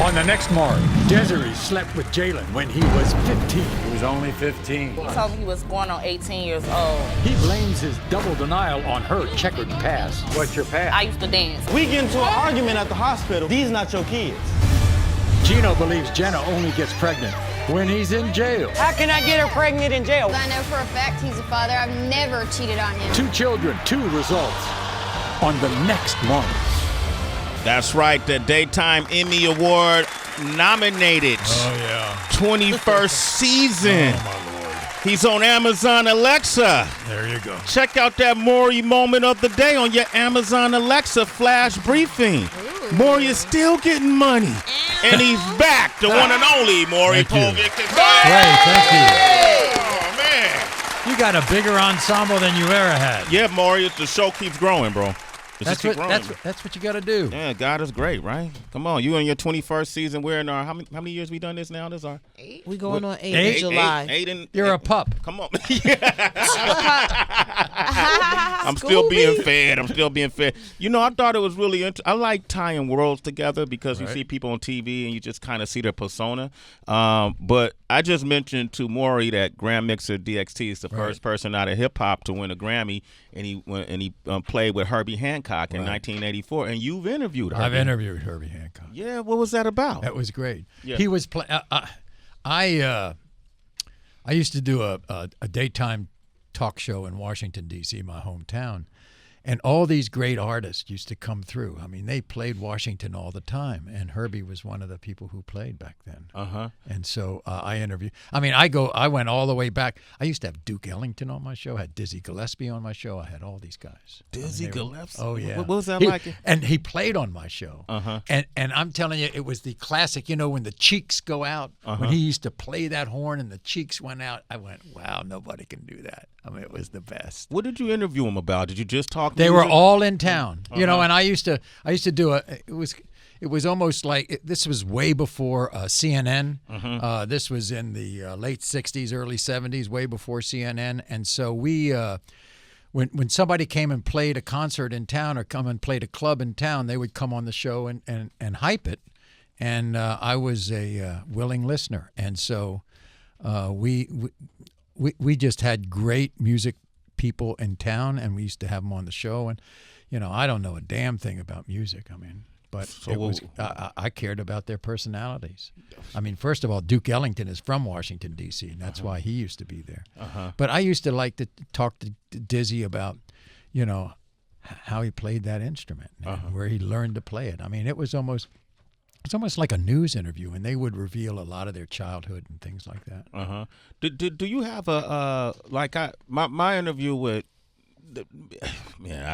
On the next Maury, Desiree slept with Jalen when he was 15. He was only 15. He told me he was going on 18 years old. He blames his double denial on her checkered past. What's your past? I used to dance. We get into an argument at the hospital. These not your kids. Gino believes Jenna only gets pregnant when he's in jail. How can I get her pregnant in jail? I know for a fact he's a father. I've never cheated on him. 2 children, 2 results on the next Maury. That's right, the Daytime Emmy Award nominated. Oh, yeah. 21st season. Oh, my Lord. He's on Amazon Alexa. There you go. Check out that Maury moment of the day on your Amazon Alexa flash briefing. Ooh. Maury is still getting money. And he's back, the one and only Maury Povich. Great, thank you. Oh, man. You got a bigger ensemble than you ever had. Yeah, Maury, the show keeps growing, bro. That's what you got to do. Yeah, God is great, right? Come on, you in your 21st season. We're in our how many years we done this now? This is our 8. We going on 8 Eight? in July. You're a pup. Come on. I'm still being fed. You know, I thought it was really interesting. I like tying worlds together because you see people on TV and you just kind of see their persona. But I just mentioned to Maury that Grand Mixer DXT is the first person out of hip hop to win a Grammy, and he played with Herbie Hancock in 1984. And you've interviewed Herbie. I've interviewed Herbie Hancock. Yeah, what was that about? That was great. Yeah. He was I used to do a daytime talk show in Washington, D.C., my hometown. And all these great artists used to come through. I mean, they played Washington all the time, and Herbie was one of the people who played back then. And so I interviewed. I mean, I went all the way back. I used to have Duke Ellington on my show. I had Dizzy Gillespie on my show. I had all these guys. Dizzy Gillespie? Oh, yeah. What was that like? And he played on my show. And I'm telling you, it was the classic, you know, when the cheeks go out. When he used to play that horn and the cheeks went out, I went, wow, nobody can do that. I mean, it was the best. What did you interview him about? Did you just talk? They were all in town, you know, and I used to do it was almost like this was way before CNN. This was in the late 60s, early 70s, way before CNN. And so we, when somebody came and played a concert in town or come and played a club in town, they would come on the show and hype it. And I was a willing listener. And so we just had great music people in town, and we used to have them on the show. And, you know, I don't know a damn thing about music. I mean, but I cared about their personalities. I mean, first of all, Duke Ellington is from Washington, D.C., and that's why he used to be there. But I used to like to talk to Dizzy about, you know, how he played that instrument, and where he learned to play it. I mean, it's almost like a news interview, and they would reveal a lot of their childhood and things like that. Do you have my interview with?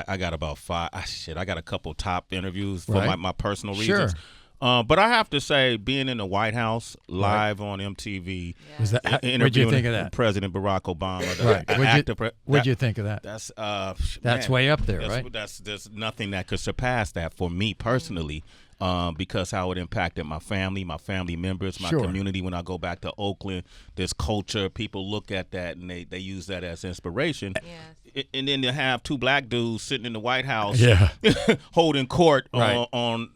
I got about 5. I got a couple top interviews for my personal reasons. Sure. But I have to say, being in the White House live on MTV, what'd you think of that? President Barack Obama. What'd you think of that? That's way up there, right? There's nothing that could surpass that for me personally. Because how it impacted my family members, my community. When I go back to Oakland, this culture, people look at that and they use that as inspiration. And then to have 2 black dudes sitting in the White House holding court on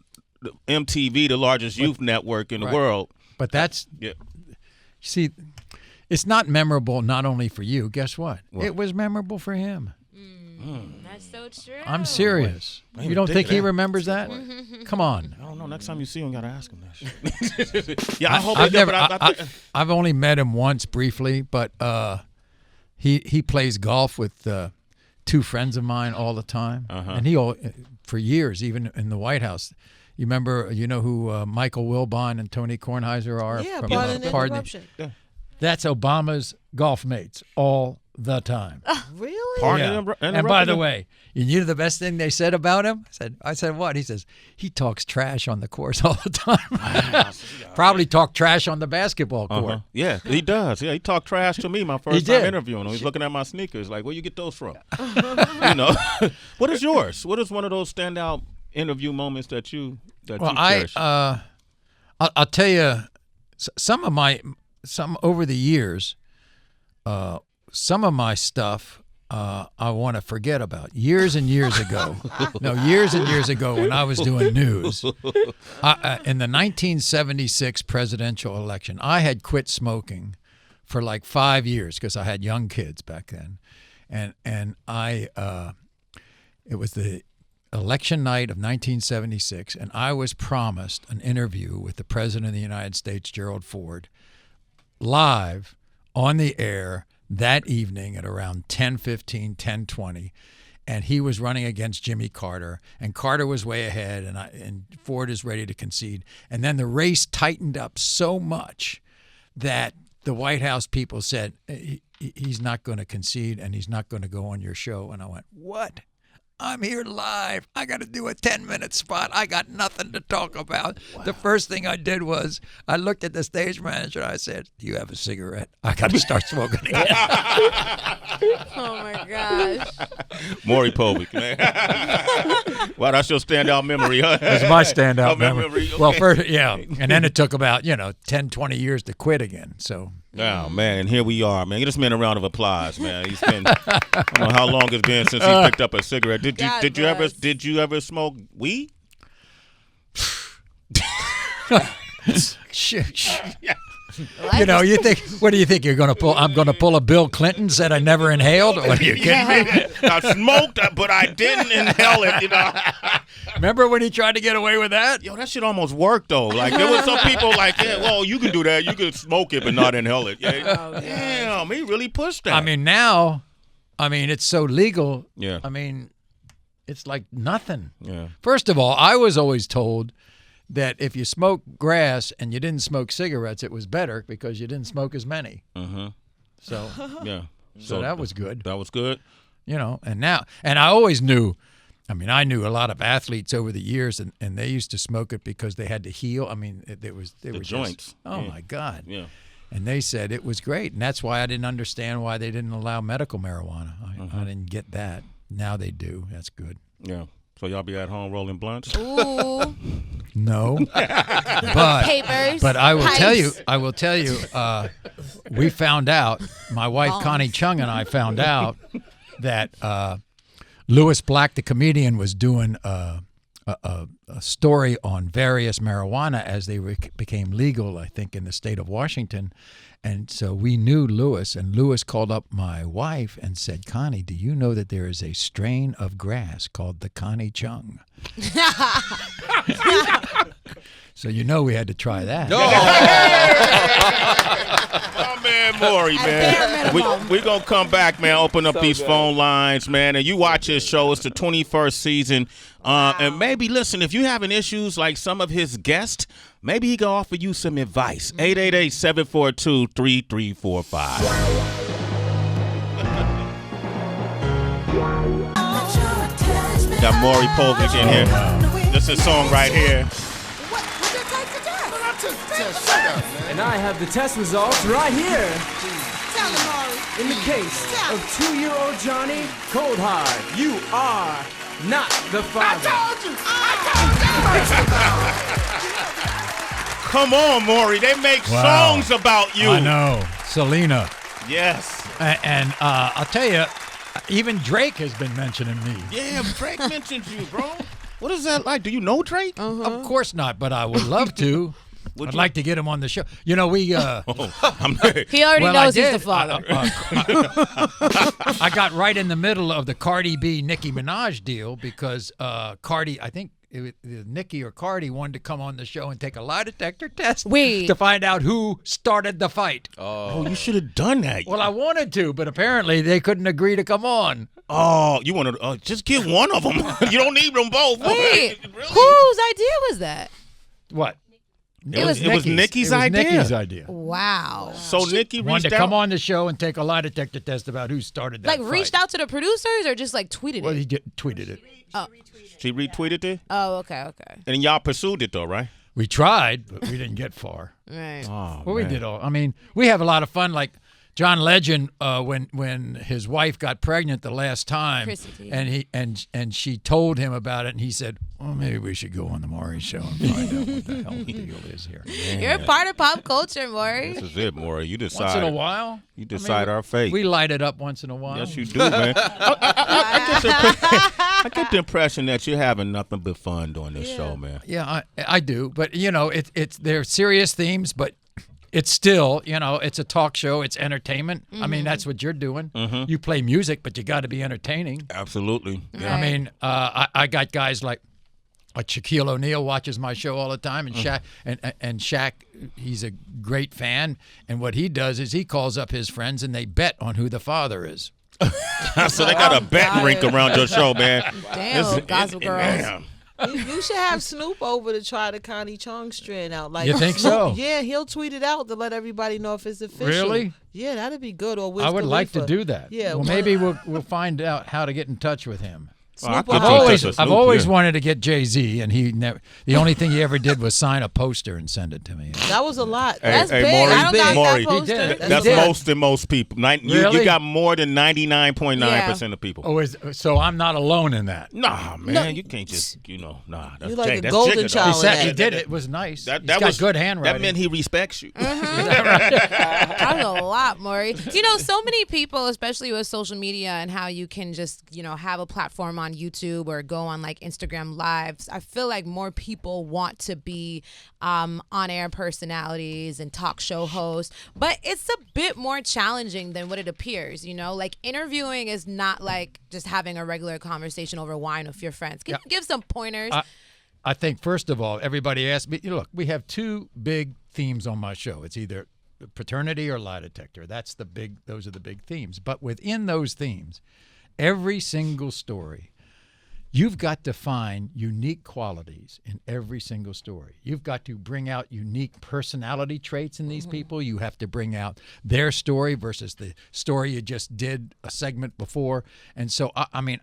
MTV, the largest youth network in the world. But that's, see, it's not memorable not only for you. Guess what? It was memorable for him. That's so true. I'm serious. You don't think he remembers that? Come on. I don't know. Next time you see him, gotta ask him that shit. I hope I've only met him once briefly, but he plays golf with 2 friends of mine all the time, and for years, even in the White House. You know who Michael Wilbon and Tony Kornheiser are? Yeah, from Pardon the Interruption. That's Obama's golf mates all the time. Really? And by the way, you know the best thing they said about him? I said what? He says, he talks trash on the course all the time. Probably talk trash on the basketball court. Yeah, he does. Yeah, he talked trash to me my first time interviewing him. He's looking at my sneakers like, where you get those from? You know. What is yours? What is one of those standout interview moments that you cherish? I'll tell you, some over the years, some of my stuff I want to forget about. Years and years ago. No, years and years ago when I was doing news. In the 1976 presidential election, I had quit smoking for like 5 years because I had young kids back then. And it was the election night of 1976, and I was promised an interview with the President of the United States, Gerald Ford, live on the air that evening at around 10:15, 10:20, and he was running against Jimmy Carter, and Carter was way ahead, and Ford is ready to concede. And then the race tightened up so much that the White House people said, he's not going to concede, and he's not going to go on your show. And I went, what? I'm here live. I got to do a 10-minute spot. I got nothing to talk about. Wow. The first thing I did was I looked at the stage manager. I said, do you have a cigarette? I got to start smoking again. Oh, my gosh. Maury Povich, man. Wow, that's your standout memory, huh? That's my standout memory. Okay. Well, first, yeah. And then it took about, 10, 20 years to quit again. So. Oh, man, and here we are, man. Give this man a round of applause, man. He's been, I don't know how long it's been since he picked up a cigarette. Did you ever smoke weed? You think, what do you think you're going to pull? I'm going to pull a Bill Clinton, said I never inhaled? What are you kidding me? I smoked, but I didn't inhale it, Remember when he tried to get away with that? Yo, that shit almost worked, though. Like, there was some people like, yeah, well, you can do that. You can smoke it, but not inhale it. Yeah. Oh, damn, he really pushed that. I mean, now, it's so legal. Yeah. It's like nothing. Yeah. First of all, I was always told that if you smoke grass and you didn't smoke cigarettes, it was better because you didn't smoke as many. Mm-hmm. So yeah. So that was good. That was good. And I always knew. I knew a lot of athletes over the years, and they used to smoke it because they had to heal. They were joints. Just, oh my God. Yeah. And they said it was great, and that's why I didn't understand why they didn't allow medical marijuana. I didn't get that. Now they do. That's good. Yeah. So y'all be at home rolling blunts? Ooh. No. But papers. But I will tell you, we found out, my wife Connie Chung and I found out that Louis Black, the comedian, was doing a story on various marijuana as they became legal, I think, in the state of Washington. And so we knew Louis, and Louis called up my wife and said, Connie, do you know that there is a strain of grass called the Connie Chung? So we had to try that. Oh, man, Maury, man. We're going to come back, man, open up these phone lines, man, and you watch his show. It's the 21st season. And maybe, listen, if you're having issues like some of his guests, maybe he can offer you some advice. 888-742-3345. Got Maury Povich in here. This is a song right here. And I have the test results right here. In the case of 2-year-old Johnny Coldhard, you are not the father. Come on, Maury. They make songs about you. I know. Selena. Yes. And I'll tell you, even Drake has been mentioning me. Yeah, Drake mentioned you, bro. What is that like? Do you know Drake? Of course not, but I would love to. I'd like to get him on the show. We. He already knows he's the father. I got right in the middle of the Cardi B Nicki Minaj deal because Cardi, I think Nicki or Cardi wanted to come on the show and take a lie detector test to find out who started the fight. Oh, you should have done that. Well, I wanted to, but apparently they couldn't agree to come on. Oh, you want to just get one of them. You don't need them both. Wait, whose idea was that? What? It was Nicki's idea. Nicki's idea. Wow. So Nicki wanted to come on the show and take a lie detector test about who started that fight. Reached out to the producers or just tweeted it? Well, he tweeted it. Oh. She retweeted it? Oh, okay. And y'all pursued it though, right? We tried, but we didn't get far. Right. Oh, well, we did all. We have a lot of fun. Like John Legend, when his wife got pregnant the last time, and she told him about it, and he said, "Well, maybe we should go on the Maury show and find out what the hell the deal is here." Man. You're a part of pop culture, Maury. This is it, Maury. You decide. Once in a while, you decide our fate. We light it up once in a while. Yes, you do, man. I get the impression that you're having nothing but fun doing this show, man. Yeah, I do, but they're serious themes, but. It's still, it's a talk show. It's entertainment. I mean, that's what you're doing. You play music, but you got to be entertaining. Absolutely. Yeah. I mean, I got guys like Shaquille O'Neal watches my show all the time, and Shaq, he's a great fan. And what he does is he calls up his friends, and they bet on who the father is. So they got a bet rink around your show, man. Damn, Gospel Girls. You should have Snoop over to try the Connie Chung strand out. Like, you think so? Yeah, he'll tweet it out to let everybody know if it's official. Really? Yeah, that'd be good. Or Wiz I would Khalifa. like to do that. Yeah. Well, maybe we'll find out how to get in touch with him. Snoop I've always wanted to get Jay-Z, and he never. The only thing he ever did was sign a poster and send it to me. That was a lot. That's big. Maury, I don't got Maury, that poster. That's most than most people. Really? You got more than 99.9% of people. Oh, so I'm not alone in that. Nah, man, you can't just nah. That's you like a that's golden Jigga, child. He did it. It was nice. He's got good handwriting. That meant he respects you. That was a lot, Maury. So many people, especially with social media and how you can just have a platform on YouTube or go on like Instagram Lives. I feel like more people want to be on-air personalities and talk show hosts, but it's a bit more challenging than what it appears. Like interviewing is not like just having a regular conversation over wine with your friends. Can you give some pointers? I think first of all, everybody asks me. Look, we have two big themes on my show. It's either paternity or lie detector. Those are the big themes. But within those themes, every single story. You've got to find unique qualities in every single story. You've got to bring out unique personality traits in these people. You have to bring out their story versus the story you just did a segment before. And so, I mean,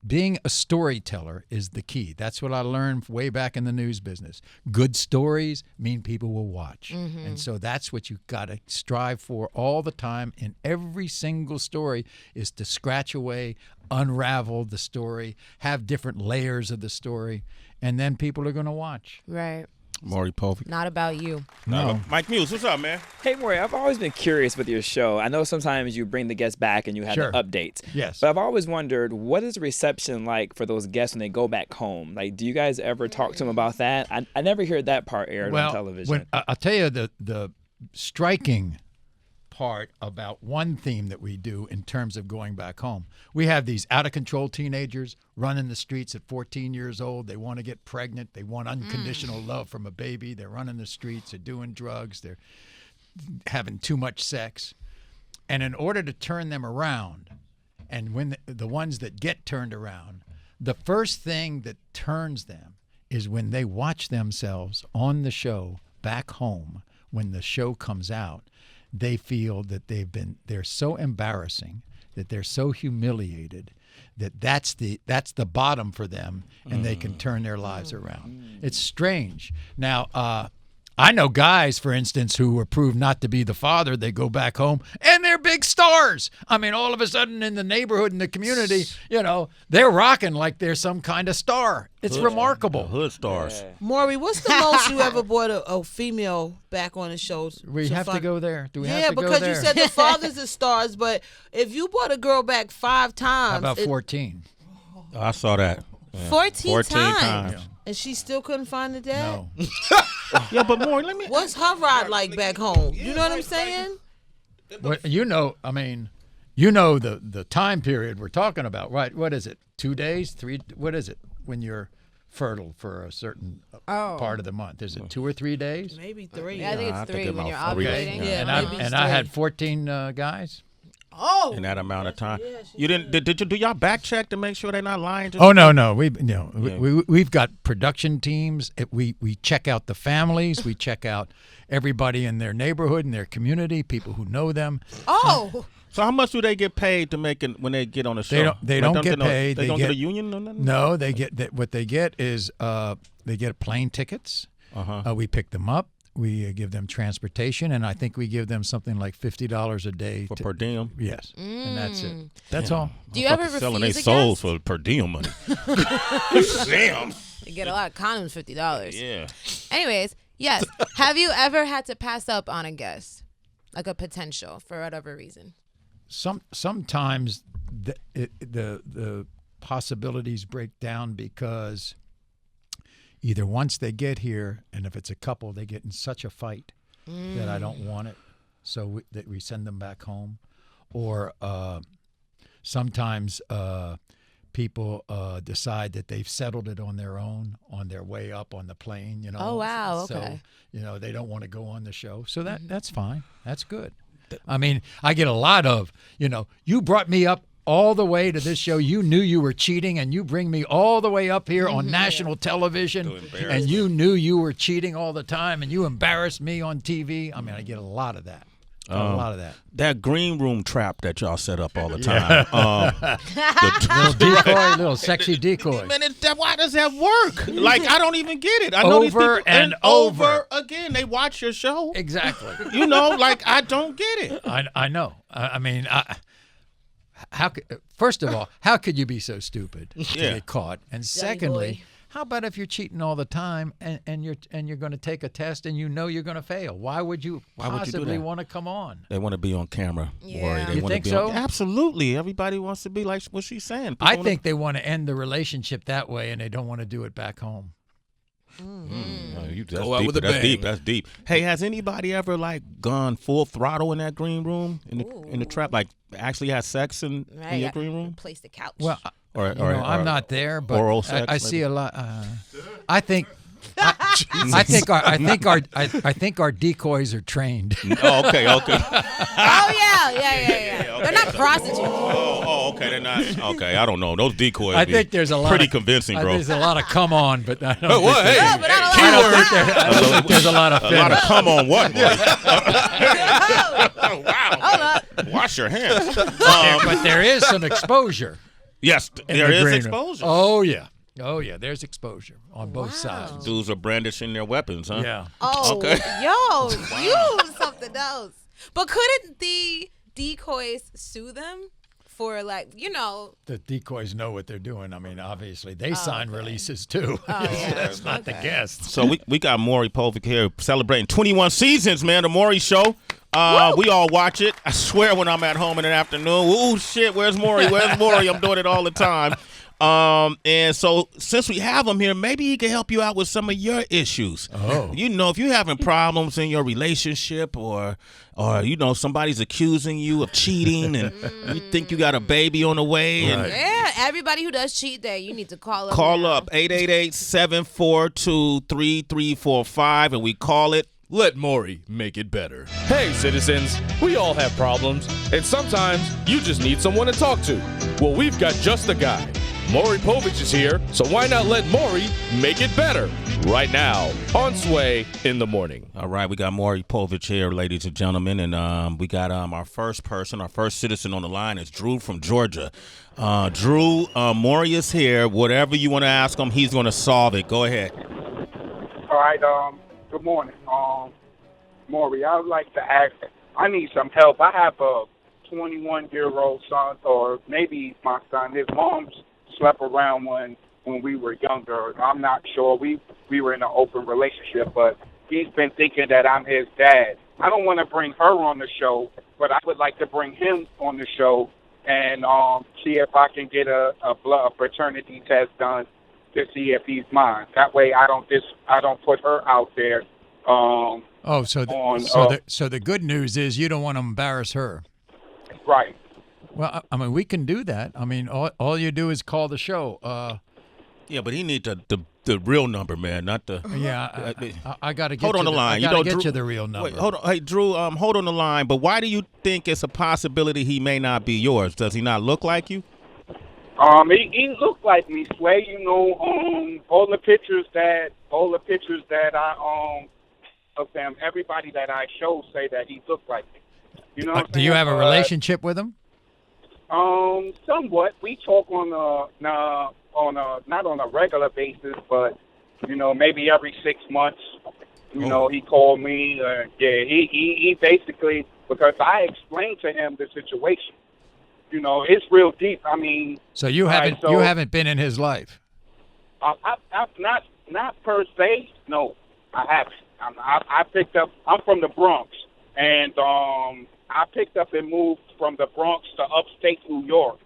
being a storyteller is the key. That's what I learned way back in the news business. Good stories mean people will watch. And so that's what you've got to strive for all the time in every single story, is to scratch away, unravel the story, have different layers of the story, and then people are going to watch. Right. Maury Povich. Not about you. No. Mike Muse, what's up, man? Hey, Maury, I've always been curious with your show. I know sometimes you bring the guests back and you have the updates. Yes. But I've always wondered, what is the reception like for those guests when they go back home? Like, do you guys ever talk to them about that? I never heard that part aired on television. I'll tell you the striking part about one theme that we do in terms of going back home. We have these out-of-control teenagers running the streets at 14 years old. They want to get pregnant. They want unconditional love from a baby. They're running the streets. They're doing drugs. They're having too much sex. And in order to turn them around, and when the ones that get turned around, the first thing that turns them is when they watch themselves on the show back home. When the show comes out, they feel that they're so embarrassing, that they're so humiliated, that's the bottom for them, and they can turn their lives around. It's strange. Now, I know guys, for instance, who were proved not to be the father. They go back home, and they're big stars. I mean, all of a sudden in the neighborhood, in the community, they're rocking like they're some kind of star. It's remarkable. Hood stars. Maury, what's the most you ever brought a female back on the show? We have to go there. Do we have to go because there? you said the fathers are stars, but if you brought a girl back 5 times. How about 14? I saw that. Yeah. 14 times. Yeah. And she still couldn't find the dad? No. Yeah, but Maury, what's her ride like back home? You know what I'm saying? Well, the time period we're talking about, right? What is it? 2 days? 3? What is it when you're fertile for a certain part of the month? Is it 2 or 3 days? Maybe 3. Yeah, I think it's 3 when you're ovulating. Yeah, and I had 14 guys. Oh, in that amount of time. You didn't? Did you do y'all back check to make sure they're not lying? No. We've got production teams. We check out the families. We check out everybody in their neighborhood and their community, people who know them. Oh. So how much do they get paid to make it when they get on the show? They don't get paid. They don't get a union or nothing? No, they get what they get is they get plane tickets. We pick them up. we give them transportation, and I think we give them something like $50 a day for per diem. Yes, and that's it. That's all. Do you ever refuse selling their a souls guest? for per diem money? Damn. You get a lot of condoms, $50. Yeah. Anyways, yes. Have you ever had to pass up on a guest, like a potential, for whatever reason? Sometimes the possibilities break down because either once they get here, and if it's a couple, they get in such a fight that I don't want it, so that we send them back home, or sometimes people decide that they've settled it on their own on their way up on the plane. You know. Oh wow! Okay. So they don't want to go on the show, so that's fine. That's good. I mean, I get a lot of, you brought me up all the way to this show. You knew you were cheating, and you bring me all the way up here on national television, and you knew you were cheating all the time, and you embarrassed me on TV. I mean, I get a lot of that. A lot of that. That green room trap that y'all set up all the time. Little decoy, little sexy decoy. Man, why does that work? Like, I don't even get it. I know these people, and over again. They watch your show. Exactly. Like, I don't get it. I know. I mean, first of all, how could you be so stupid to get caught? And secondly, how about if you're cheating all the time and you're going to take a test and you're going to fail? Why would you possibly want to come on? They want to be on camera. Yeah. They You want think to be so? Absolutely. Everybody wants to be like what she's saying. I think they want to end the relationship that way, and they don't want to do it back home. Go out with a bang. That's deep. Hey, has anybody ever gone full throttle in that green room in the trap? Like actually had sex in your green room? Place the couch. Well, or I'm not there, but oral sex, I see a lot. I think. I think our decoys are trained. Oh, okay. Oh yeah. They're not prostitutes. Okay. They're not. Okay, I don't know. Those decoys. I think there's a lot. Pretty convincing, bro. There's a lot of come on, but I don't. I don't think there's a lot of. A lot of come on what? Boy? Wow. Hold up. Wash your hands. But there is some exposure. Yes, there is exposure. Oh yeah. There's exposure on both sides. Dudes are brandishing their weapons, huh? Yeah. Oh, okay. You something else. But couldn't the decoys sue them for The decoys know what they're doing. I mean, obviously they sign releases too. That's not the guests. So we got Maury Povich here celebrating 21 seasons, man. The Maury Show. We all watch it. I swear when I'm at home in the afternoon, ooh, shit, where's Maury? I'm doing it all the time. And so since we have him here, maybe he can help you out with some of your issues. Oh. If you're having problems in your relationship or somebody's accusing you of cheating and you think you got a baby on the way. Right. Yeah, everybody who does cheat there, you need to call up. Call up 888-742-3345 and we call it Let Maury make it better. Hey, citizens, we all have problems, and sometimes you just need someone to talk to. Well, we've got just the guy. Maury Povich is here, so why not let Maury make it better right now on Sway in the Morning. All right, we got Maury Povich here, ladies and gentlemen, and we got our first citizen on the line is Drew from Georgia. Drew, Maury is here. Whatever you want to ask him, he's going to solve it. Go ahead. All right, good morning. Maury, I would like to ask, I need some help. I have a 21-year-old son, or maybe my son. His mom's slept around when we were younger. I'm not sure. We were in an open relationship, but he's been thinking that I'm his dad. I don't want to bring her on the show, but I would like to bring him on the show and see if I can get a paternity test done to see if he's mine. That way, I don't put her out there. So the good news is you don't want to embarrass her. Right. Well, I mean, we can do that. I mean, all you do is call the show. Yeah, but he needs the real number, man, not the. Yeah, I got to get. Hold on the line. I got to get you the real number. Wait, hold on, hey Drew. Hold on the line. But why do you think it's a possibility he may not be yours? Does he not look like you? He looked like me, Sway. All the pictures that I of him, everybody that I show say that he looked like me. You know what I'm do you have a relationship with him? Somewhat. We talk not on a regular basis, but maybe every 6 months. You know, he called me. He basically, because I explained to him the situation. You know, it's real deep. I mean, so you haven't been in his life. I've not per se. No, I haven't. I picked up. I'm from the Bronx, and I picked up and moved from the Bronx to upstate New York.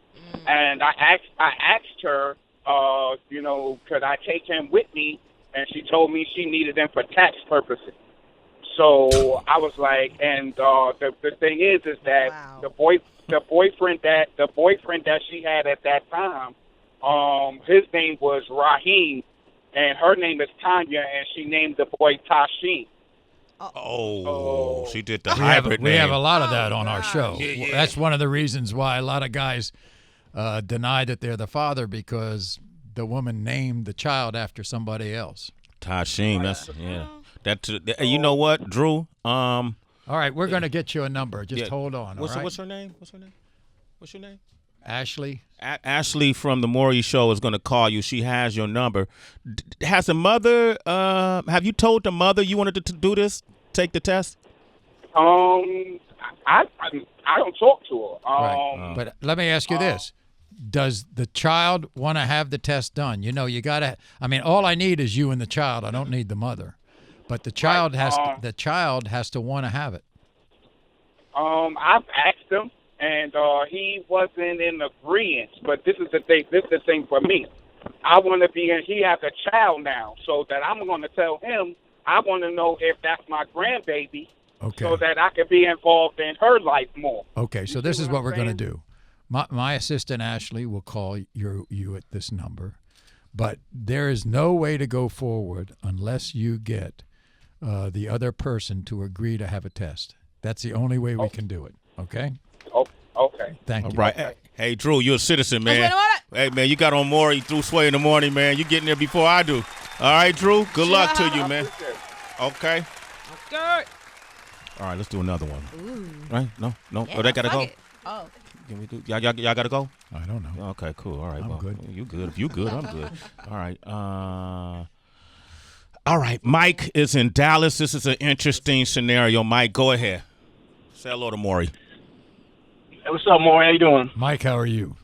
And I asked her, you know, could I take him with me? And she told me she needed him for tax purposes. So I was like, and the thing is that the boyfriend that she had at that time, his name was Raheem, and her name is Tanya, and she named the boy Tashin. Oh, she did the hybrid name. We have a lot of that on our show. Yeah. That's one of the reasons why a lot of guys deny that they're the father, because the woman named the child after somebody else. Tashin, you know what, Drew? All right, we're going to get you a number. Just hold on. What's her name? What's your name? Ashley. Ashley from the Maury Show is going to call you. She has your number. Has the mother? Have you told the mother you wanted to do this? Take the test? I don't talk to her. Right. But let me ask you this. Does the child want to have the test done? You know, you got to, I mean, all I need is you and the child. I don't need the mother. But the child has to want to have it. I've asked him, and he wasn't in agreement. But this is the thing. This is the thing for me. I want to be in. He has a child now, so that I'm going to tell him I want to know if that's my grandbaby, so that I can be involved in her life more. Okay, so this is what we're going to do. My assistant Ashley will call you at this number, but there is no way to go forward unless you get the other person to agree to have a test. That's the only way we can do it. Okay. Okay. Thank you. All right. Hey, Drew, you're a citizen, man. Hey, man, you got on Maury through Sway in the morning, man. You getting there before I do. All right, Drew. Good luck to you, man. Okay. Okay. All right, let's do another one. Ooh. Right? No. Yeah, Oh, they gotta go. Oh. Can we do? Y'all gotta go. I don't know. Okay, cool. All right, I'm good. You good? If you good, I'm good. All right. Mike is in Dallas. This is an interesting scenario. Mike, go ahead. Say hello to Maury. Hey, what's up, Maury? How you doing? Mike, how are you?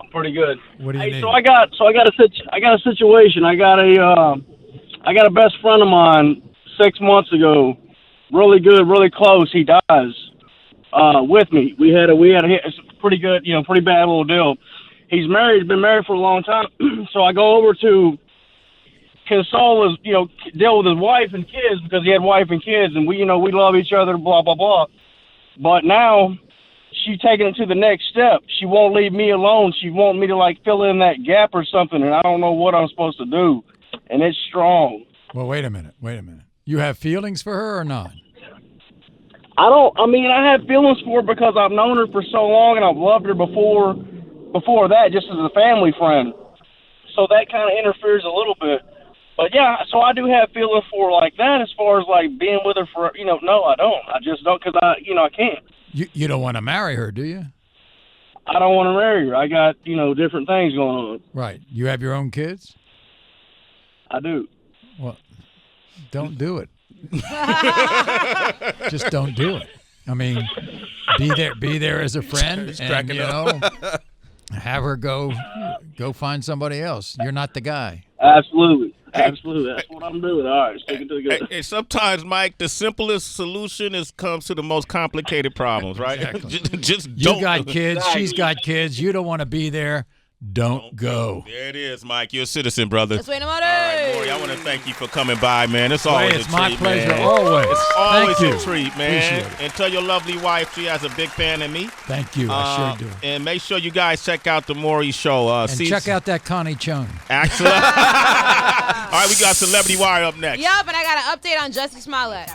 I'm pretty good. What do you need? So I got a situation. I got a best friend of mine 6 months ago. Really good, really close. He dies with me. We had a it's pretty good, pretty bad little deal. He's married. He's been married for a long time. So I go over to console his, deal with his wife and kids, because he had wife and kids, and we love each other, blah blah blah. But now she's taking it to the next step. She won't leave me alone. She wants me to fill in that gap or something, and I don't know what I'm supposed to do. And it's strong. Well, wait a minute. You have feelings for her or not? I have feelings for her because I've known her for so long, and I've loved her before that, just as a family friend. So that kind of interferes a little bit. But yeah, so I do have feelings for her like that. As far as being with her for, no, I don't. I just don't, because I can't. You don't want to marry her, do you? I don't want to marry her. I got, different things going on. Right. You have your own kids? I do. Well, don't do it. Just don't do it. I mean, be there as a friend, and have her go find somebody else. You're not the guy. Absolutely. That's what I'm doing. All right, sticking to the good. Hey, sometimes, Mike, the simplest solution comes to the most complicated problems, right? Exactly. just don't. You got kids. She's got kids. You don't want to be there. Don't go. There it is, Mike. You're a citizen, brother. That's All right, Maury, I want to thank you for coming by, man. It's always a treat, my pleasure, man. always. It's always Thank a you. treat, man. And tell your lovely wife she has a big fan of me. Thank you. I sure do. And make sure you guys check out the Maury Show. And check out that Connie Chung. Excellent. All right, we got Celebrity Wire up next. Yup, and I got an update on Jussie Smollett.